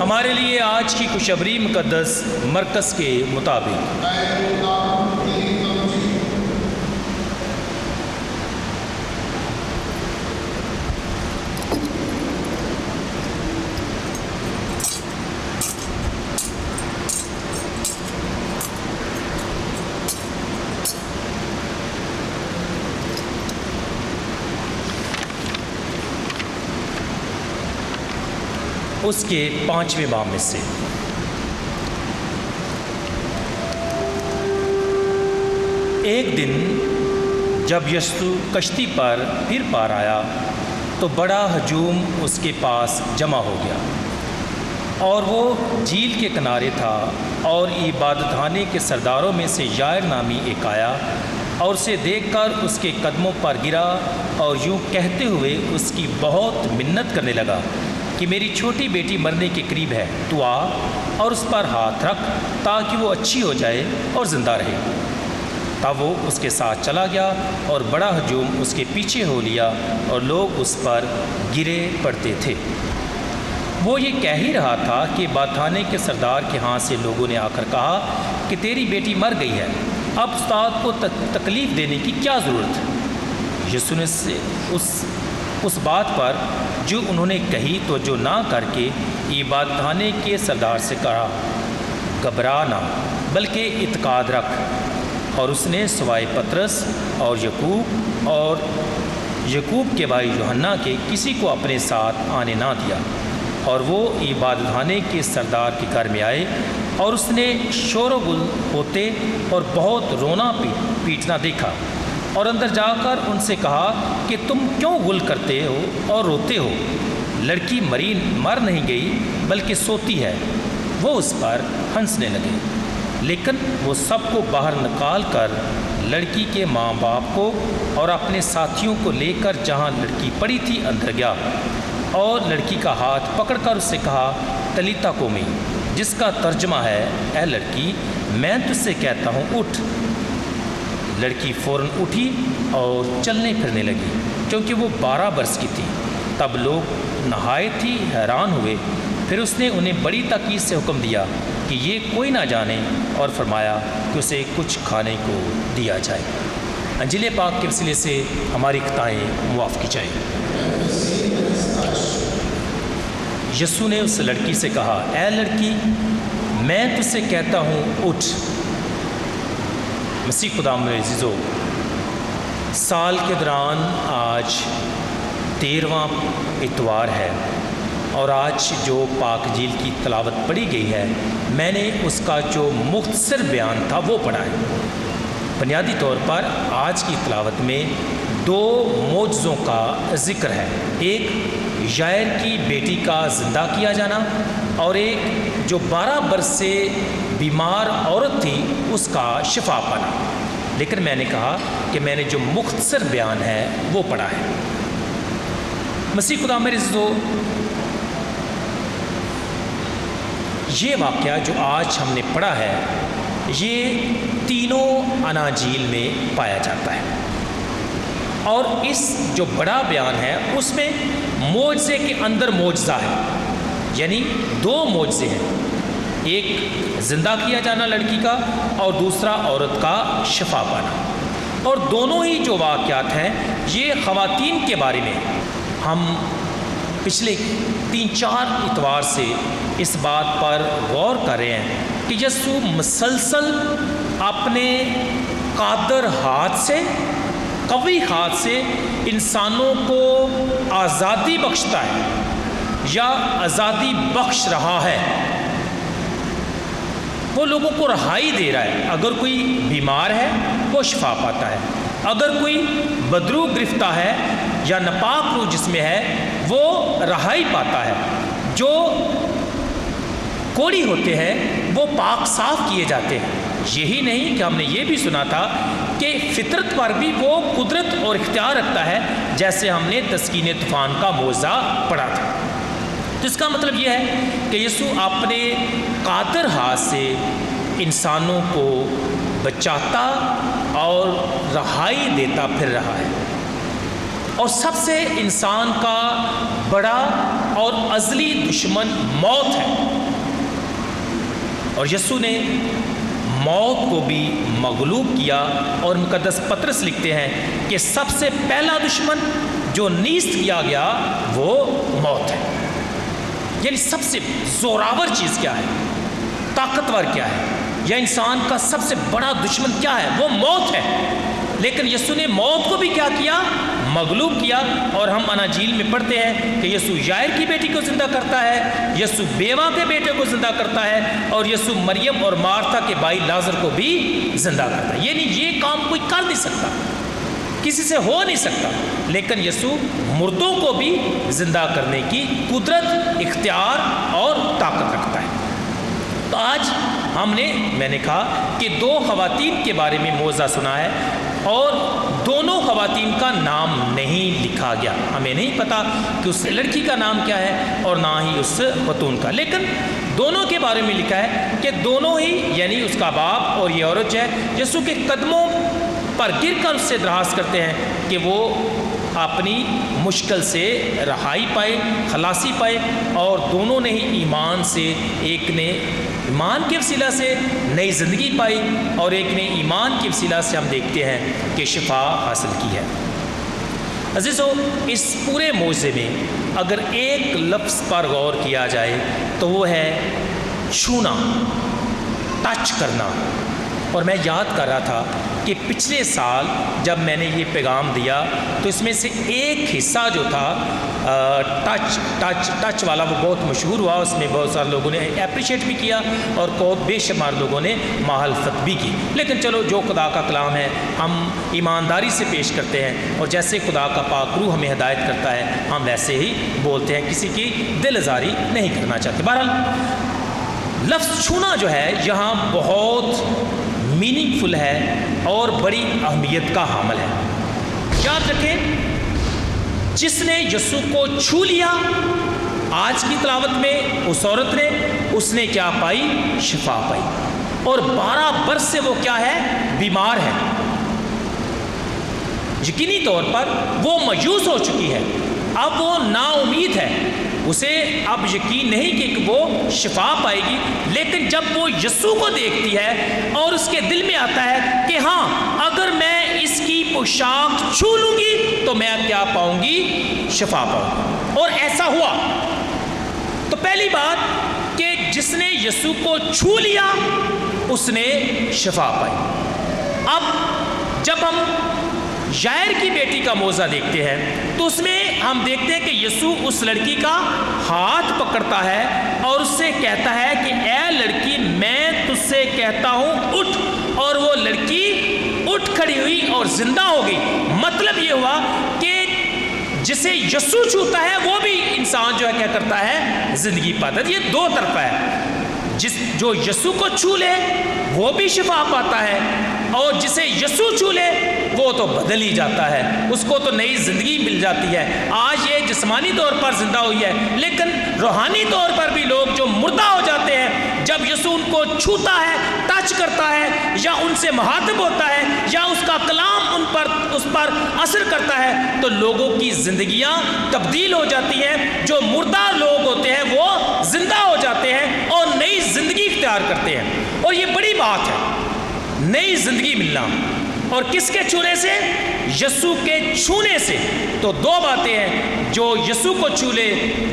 ہمارے لیے آج کی خوشخبری مقدس مرکز کے مطابق۔ اس کے 5ویں باب میں سے ایک دن جب یسوع کشتی پر پھر پار آیا تو بڑا ہجوم اس کے پاس جمع ہو گیا، اور وہ جھیل کے کنارے تھا، اور عبادت خانے کے سرداروں میں سے یائر نامی ایک آیا اور اسے دیکھ کر اس کے قدموں پر گرا اور یوں کہتے ہوئے اس کی بہت منت کرنے لگا کہ میری چھوٹی بیٹی مرنے کے قریب ہے، تو آ اور اس پر ہاتھ رکھ تاکہ وہ اچھی ہو جائے اور زندہ رہے۔ تب وہ اس کے ساتھ چلا گیا اور بڑا ہجوم اس کے پیچھے ہو لیا اور لوگ اس پر گرے پڑتے تھے۔ وہ یہ کہہ ہی رہا تھا کہ باتخانے کے سردار کے ہاں سے لوگوں نے آ کر کہا کہ تیری بیٹی مر گئی ہے، اب استاد کو تکلیف دینے کی کیا ضرورت ہے؟ یسوع نے اس بات پر جو انہوں نے کہی توجہ نہ کر کے عبادت خانے کے سردار سے کہا، گھبرا نہ بلکہ اعتقاد رکھ۔ اور اس نے سوائے پطرس اور یعقوب کے بھائی یوحنا کے کسی کو اپنے ساتھ آنے نہ دیا۔ اور وہ عبادت خانے کے سردار کے گھر میں آئے، اور اس نے شور و گل ہوتے اور بہت رونا پیٹنا دیکھا، اور اندر جا کر ان سے کہا کہ تم کیوں غل کرتے ہو اور روتے ہو؟ لڑکی مر نہیں گئی بلکہ سوتی ہے۔ وہ اس پر ہنسنے لگے، لیکن وہ سب کو باہر نکال کر لڑکی کے ماں باپ کو اور اپنے ساتھیوں کو لے کر جہاں لڑکی پڑی تھی اندر گیا، اور لڑکی کا ہاتھ پکڑ کر اس سے کہا، تلیتا کومی، جس کا ترجمہ ہے، اے لڑکی میں تجھ سے کہتا ہوں اٹھ۔ لڑکی فوراً اٹھی اور چلنے پھرنے لگی، کیونکہ وہ 12 برس کی تھی۔ تب لوگ نہایت ہی حیران ہوئے۔ پھر اس نے انہیں بڑی تاکید سے حکم دیا کہ یہ کوئی نہ جانے، اور فرمایا کہ اسے کچھ کھانے کو دیا جائے۔ انجیل پاک کے وسیلے سے ہماری خطائیں معاف کی جائیں۔ یسوع نے اس لڑکی سے کہا، اے لڑکی میں تجھ سے کہتا ہوں اٹھ۔ مسیح خدا میرے عزیزو، سال کے دوران آج 13واں اتوار ہے، اور آج جو پاک انجیل کی تلاوت پڑھی گئی ہے، میں نے اس کا جو مختصر بیان تھا وہ پڑھا ہے۔ بنیادی طور پر آج کی تلاوت میں 2 معجزوں کا ذکر ہے، ایک یائر کی بیٹی کا زندہ کیا جانا، اور ایک جو 12 برس سے بیمار عورت تھی اس کا شفا پانا۔ لیکن میں نے کہا کہ میں نے جو مختصر بیان ہے وہ پڑھا ہے۔ مسیح خدا میرے عزیزو، یہ واقعہ جو آج ہم نے پڑھا ہے یہ تینوں اناجیل میں پایا جاتا ہے، اور اس جو بڑا بیان ہے اس میں معجزے کے اندر معجزہ ہے، یعنی 2 معجزے ہیں، ایک زندہ کیا جانا لڑکی کا اور دوسرا عورت کا شفا پانا۔ اور دونوں ہی جو واقعات ہیں یہ خواتین کے بارے میں۔ ہم پچھلے 3-4 اتوار سے اس بات پر غور کر رہے ہیں کہ یسوع مسلسل اپنے قادر ہاتھ سے، قوی ہاتھ سے انسانوں کو آزادی بخشتا ہے یا آزادی بخش رہا ہے۔ وہ لوگوں کو رہائی دے رہا ہے۔ اگر کوئی بیمار ہے وہ شفا پاتا ہے، اگر کوئی بدرو گرفتہ ہے یا ناپاک روح جس میں ہے وہ رہائی پاتا ہے، جو کوڑی ہوتے ہیں وہ پاک صاف کیے جاتے ہیں۔ یہی نہیں کہ ہم نے یہ بھی سنا تھا کہ فطرت پر بھی وہ قدرت اور اختیار رکھتا ہے، جیسے ہم نے تسکین طوفان کا معجزہ پڑھا تھا۔ تو اس کا مطلب یہ ہے کہ یسوع اپنے قادر ہاتھ سے انسانوں کو بچاتا اور رہائی دیتا پھر رہا ہے۔ اور سب سے انسان کا بڑا اور ازلی دشمن موت ہے، اور یسوع نے موت کو بھی مغلوب کیا، اور مقدس پطرس لکھتے ہیں کہ سب سے پہلا دشمن جو نیست کیا گیا وہ موت ہے۔ یعنی سب سے زوراور چیز کیا ہے، طاقتور کیا ہے، یا انسان کا سب سے بڑا دشمن کیا ہے، وہ موت ہے۔ لیکن یسوع نے موت کو بھی کیا کیا، مغلوب کیا۔ اور ہم اناجیل میں پڑھتے ہیں کہ یسوع یائر کی بیٹی کو زندہ کرتا ہے، یسوع بیوہ کے بیٹے کو زندہ کرتا ہے، اور یسوع مریم اور مارتھا کے بھائی لازر کو بھی زندہ کرتا ہے۔ یعنی یہ کام کوئی کر نہیں سکتا، کسی سے ہو نہیں سکتا، لیکن یسوع مردوں کو بھی زندہ کرنے کی قدرت، اختیار اور طاقت رکھتا ہے۔ تو آج میں نے کہا کہ 2 خواتین کے بارے میں موعظہ سنا ہے، اور دونوں خواتین کا نام نہیں لکھا گیا۔ ہمیں نہیں پتا کہ اس لڑکی کا نام کیا ہے اور نہ ہی اس خاتون کا، لیکن دونوں کے بارے میں لکھا ہے کہ دونوں ہی، یعنی اس کا باپ اور یہ عورت ہے، یسوع کے قدموں پر گر کر اس سے درخواست کرتے ہیں کہ وہ اپنی مشکل سے رہائی پائے، خلاصی پائے، اور دونوں نے ہی ایمان سے، ایک نے ایمان کے وسیلہ سے نئی زندگی پائی، اور ایک نے ایمان کے وسیلہ سے ہم دیکھتے ہیں کہ شفا حاصل کی ہے۔ عزیزو، اس پورے معجزے میں اگر ایک لفظ پر غور کیا جائے تو وہ ہے چھونا، ٹچ کرنا۔ اور میں یاد کر رہا تھا کہ پچھلے سال جب میں نے یہ پیغام دیا تو اس میں سے ایک حصہ جو تھا ٹچ والا، وہ بہت مشہور ہوا، اس میں بہت سارے لوگوں نے اپریشیٹ بھی کیا اور بے شمار لوگوں نے مخالفت بھی کی۔ لیکن چلو، جو خدا کا کلام ہے ہم ایمانداری سے پیش کرتے ہیں، اور جیسے خدا کا پاک روح ہمیں ہدایت کرتا ہے ہم ویسے ہی بولتے ہیں، کسی کی دل آزاری نہیں کرنا چاہتے۔ بہرحال لفظ چھونا جو ہے یہاں بہت میننگ فل ہے اور بڑی اہمیت کا حامل ہے۔ یاد رکھیں، جس نے یسوع کو چھو لیا، آج کی تلاوت میں اس عورت نے، اس نے کیا پائی؟ شفا پائی، اور 12 برس سے وہ کیا ہے؟ بیمار ہے۔ یقینی طور پر وہ مایوس ہو چکی ہے، اب وہ نا امید ہے، اسے اب یقین نہیں کہ وہ شفا پائے گی۔ لیکن جب وہ یسوع کو دیکھتی ہے اور اس کے دل میں آتا ہے کہ ہاں، اگر میں اس کی پوشاک چھو لوں گی تو میں کیا پاؤں گی؟ شفا پاؤں گی۔ اور ایسا ہوا۔ تو پہلی بات کہ جس نے یسوع کو چھو لیا اس نے شفا پائی۔ اب جب ہم یائر کی بیٹی کا موعظہ دیکھتے ہیں تو اس میں ہم دیکھتے ہیں کہ یسوع اس لڑکی کا ہاتھ پکڑتا ہے اور اس سے کہتا ہے کہ اے لڑکی، میں تجھ سے کہتا ہوں اٹھ، اور وہ لڑکی اٹھ کھڑی ہوئی اور زندہ ہو گئی۔ مطلب یہ ہوا کہ جسے یسوع چھوتا ہے وہ بھی انسان جو ہے کیا کرتا ہے؟ زندگی پاتا ہے۔ یہ 2 طرفہ ہے، جو یسوع کو چھو لے وہ بھی شفا پاتا ہے، اور جسے یسوع چھو لے وہ تو بدل ہی جاتا ہے، اس کو تو نئی زندگی مل جاتی ہے۔ آج یہ جسمانی طور پر زندہ ہوئی ہے، لیکن روحانی طور پر بھی لوگ جو مردہ ہو جاتے ہیں، جب یسوع ان کو چھوتا ہے، ٹچ کرتا ہے، یا ان سے مخاطب ہوتا ہے، یا اس کا کلام اس پر اثر کرتا ہے، تو لوگوں کی زندگیاں تبدیل ہو جاتی ہیں۔ جو مردہ لوگ ہوتے ہیں وہ زندہ ہو جاتے ہیں اور نئی زندگی اختیار کرتے ہیں، اور یہ بڑی بات ہے، نئی زندگی ملنا۔ اور کس کے چھونے سے؟ یسوع کے چھونے سے۔ تو 2 باتیں ہیں، جو یسوع کو چھو لے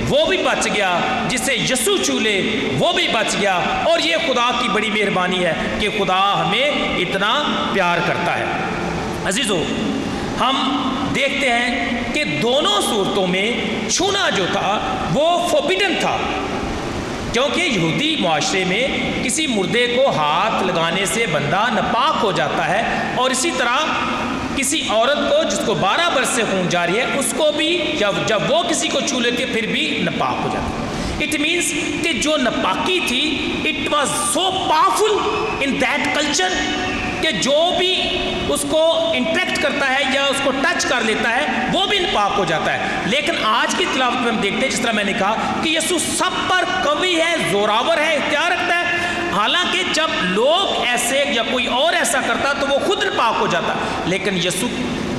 وہ بھی بچ گیا، جسے یسوع چھو لے وہ بھی بچ گیا۔ اور یہ خدا کی بڑی مہربانی ہے کہ خدا ہمیں اتنا پیار کرتا ہے۔ عزیزو، ہم دیکھتے ہیں کہ دونوں صورتوں میں چھونا جو تھا وہ فوربیڈن تھا، کیونکہ یہودی معاشرے میں کسی مردے کو ہاتھ لگانے سے بندہ ناپاک ہو جاتا ہے، اور اسی طرح کسی عورت کو جس کو 12 برس سے خون جاری ہے اس کو بھی جب وہ کسی کو چھو لیتی ہے پھر بھی ناپاک ہو جاتا ہے۔ اٹ مینس کہ جو ناپاکی تھی it was so powerful in that culture کہ جو بھی اس کو انٹریکٹ کرتا ہے یا اس کو ٹچ کر لیتا ہے وہ بھی ناپاک ہو جاتا ہے۔ لیکن آج کی تلاوت میں ہم دیکھتے ہیں، جس طرح میں نے کہا کہ یسوع سب پر قوی ہے، زوراور ہے، اختیار رکھتا ہے۔ حالانکہ جب لوگ ایسے یا کوئی اور ایسا کرتا تو وہ خود ناپاک ہو جاتا، لیکن یسوع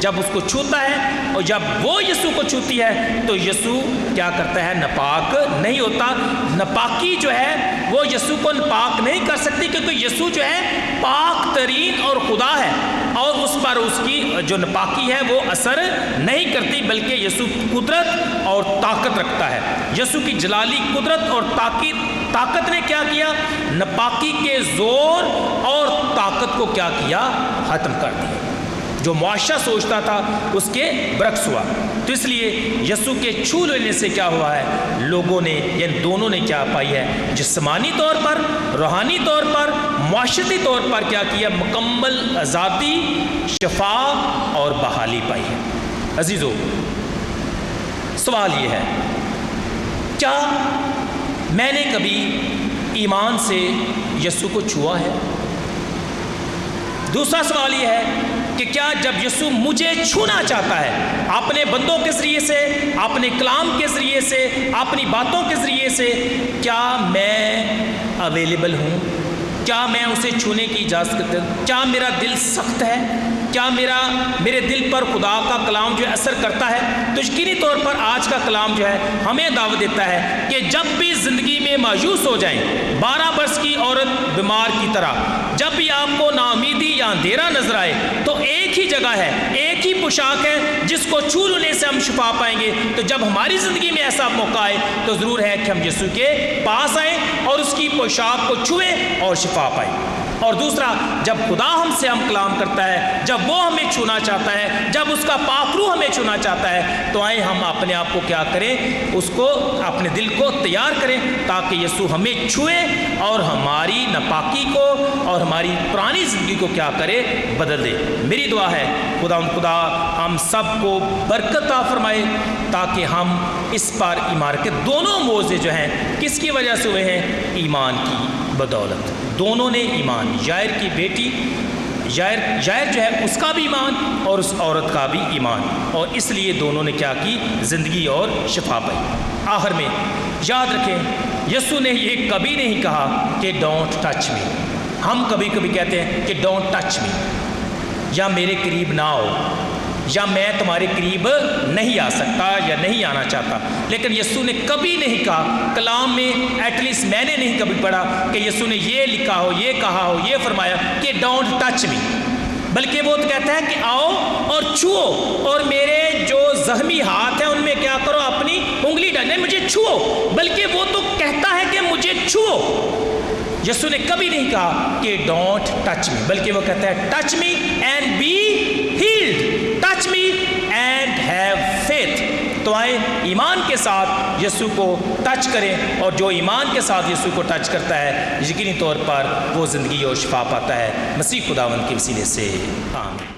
جب اس کو چھوتا ہے اور جب وہ یسوع کو چھوتی ہے تو یسوع کیا کرتا ہے؟ ناپاک نہیں ہوتا۔ ناپاکی جو ہے وہ یسوع کو ناپاک نہیں کر سکتی، کیونکہ یسوع جو ہے پاک ترین اور خدا ہے، اور اس پر اس کی جو ناپاکی ہے وہ اثر نہیں کرتی، بلکہ یسوع قدرت اور طاقت رکھتا ہے۔ یسوع کی جلالی قدرت اور طاقت نے کیا کیا؟ ناپاکی کے زور اور طاقت کو کیا کیا؟ ختم کر دیا۔ جو معاشرہ سوچتا تھا اس کے برعکس ہوا۔ تو اس لیے یسوع کے چھو لینے سے کیا ہوا ہے؟ لوگوں نے یعنی دونوں نے کیا پائی ہے؟ جسمانی طور پر، روحانی طور پر، معاشرتی طور پر کیا کیا؟ مکمل آزادی، شفا اور بحالی پائی ہے۔ عزیزو، سوال یہ ہے، کیا میں نے کبھی ایمان سے یسوع کو چھوا ہے؟ دوسرا سوال یہ ہے کہ کیا جب یسوع مجھے چھونا چاہتا ہے اپنے بندوں کے ذریعے سے، اپنے کلام کے ذریعے سے، اپنی باتوں کے ذریعے سے، کیا میں اویلیبل ہوں؟ کیا میں اسے چھونے کی اجازت کرتا ہوں؟ کیا میرا دل سخت ہے؟ کیا میرے دل پر خدا کا کلام جو ہے اثر کرتا ہے؟ تو یقینی طور پر آج کا کلام جو ہے ہمیں دعوت دیتا ہے کہ جب بھی زندگی میں مایوس ہو جائیں، 12 برس کی عورت بیمار کی طرح، جب بھی آپ کو ناامیدی یا اندھیرا نظر آئے، تو ایک ہی جگہ ہے، ایک ہی پوشاک ہے جس کو چھو لینے سے ہم شفا پائیں گے۔ تو جب ہماری زندگی میں ایسا موقع آئے تو ضرور ہے کہ ہم یسوع کے پاس آئیں اور اس کی پوشاک کو چھوئیں اور شفا پائیں۔ اور دوسرا، جب خدا ہم سے ہم کلام کرتا ہے، جب وہ ہمیں چھونا چاہتا ہے، جب اس کا پاک روح ہمیں چھونا چاہتا ہے، تو آئیں ہم اپنے آپ کو کیا کریں؟ اس کو اپنے دل کو تیار کریں تاکہ یسوع ہمیں چھوئے اور ہماری ناپاکی کو اور ہماری پرانی زندگی کو کیا کرے؟ بدل دے۔ میری دعا ہے خدا ہم سب کو برکت عطا فرمائے تاکہ ہم اس پر ایمان کے دونوں موضوع جو ہیں کس کی وجہ سے ہوئے ہیں؟ ایمان کی بدولت۔ دونوں نے ایمان، یائر کی بیٹی یائر جو ہے اس کا بھی ایمان اور اس عورت کا بھی ایمان، اور اس لیے دونوں نے کیا کی؟ زندگی اور شفا پائی۔ آخر میں یاد رکھیں، یسوع نے یہ کبھی نہیں کہا کہ ڈونٹ ٹچ می۔ ہم کبھی کبھی کہتے ہیں کہ ڈونٹ ٹچ می، یا میرے قریب نہ آؤ، یا میں تمہارے قریب نہیں آ سکتا یا نہیں آنا چاہتا، لیکن یسوع نے کبھی نہیں کہا، کلام میں ایٹ لیسٹ میں نے نہیں کبھی پڑھا کہ یسوع نے یہ لکھا ہو، یہ کہا ہو، یہ فرمایا کہ ڈونٹ ٹچ می، بلکہ وہ تو کہتا ہے کہ آؤ اور چھو، اور میرے جو زخمی ہاتھ ہیں ان میں کیا کرو؟ اپنی انگلی ڈالیں، مجھے چھو، بلکہ وہ تو کہتا ہے کہ مجھے چھو۔ یسوع نے کبھی نہیں کہا کہ ڈونٹ ٹچ می، بلکہ وہ کہتا ہے touch me and be healed, touch me and have faith. تو آئیں ایمان کے ساتھ یسوع کو ٹچ کریں، اور جو ایمان کے ساتھ یسوع کو ٹچ کرتا ہے یقینی طور پر وہ زندگی اور شفا پاتا ہے۔ مسیح خداوند کے وسیلے سے آمین۔